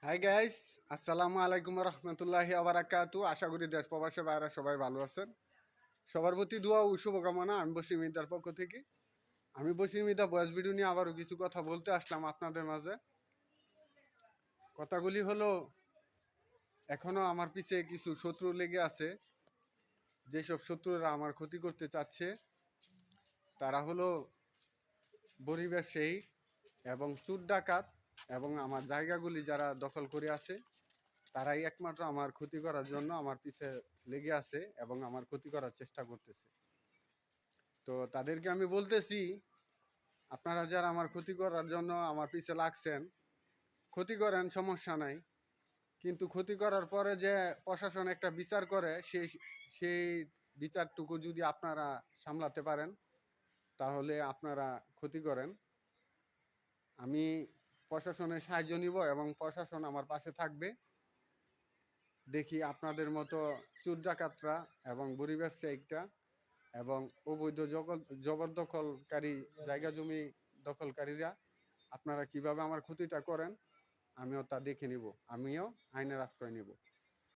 Hi guys, আসসালামু আলাইকুম রহমতুল্লাহি আবরাকাতু। আশা করি দেশ প্রবাসে বাইরে সবাই ভালো আছেন। সবার প্রতি দোয়া ও শুভকামনা। আমি বশির মিদার পক্ষ থেকে। আমি বশির মিদা বয়স ভিডিও নিয়ে আবারও কিছু কথা বলতে আসলাম আপনাদের মাঝে। কথাগুলি হলো, এখনো আমার পিছে কিছু শত্রু লেগে আছে। যেসব শত্রুরা আমার ক্ষতি করতে চাচ্ছে তারা হলো বড়ি ব্যবসায়ী এবং চোর ডাকাত, এবং আমার জায়গাগুলি যারা দখল করে আছে তারাই একমাত্র আমার ক্ষতি করার জন্য আমার পিছে লেগে আছে এবং আমার ক্ষতি করার চেষ্টা করতেছে। তো তাদেরকে আমি বলতেছি, আপনারা যারা আমার ক্ষতি করার জন্য আমার পিছে লাগছেন, ক্ষতি করেন, সমস্যা নাই, কিন্তু ক্ষতি করার পরে যে প্রশাসন একটা বিচার করে, সেই বিচারটুকু যদি আপনারা সামলাতে পারেন তাহলে আপনারা ক্ষতি করেন। আমি প্রশাসনের সাহায্য নিব এবং প্রশাসন আমার পাশে থাকবে। দেখি আপনাদের মতো চোর ডাকাতরা এবং বুড়ি ব্যবসায়িকরা এবং অবৈধ জবরদখলকারী জায়গা জমি দখলকারীরা আপনারা কিভাবে আমার ক্ষতিটা করেন, আমিও তা দেখে নিব। আমিও আইনের আশ্রয় নিব।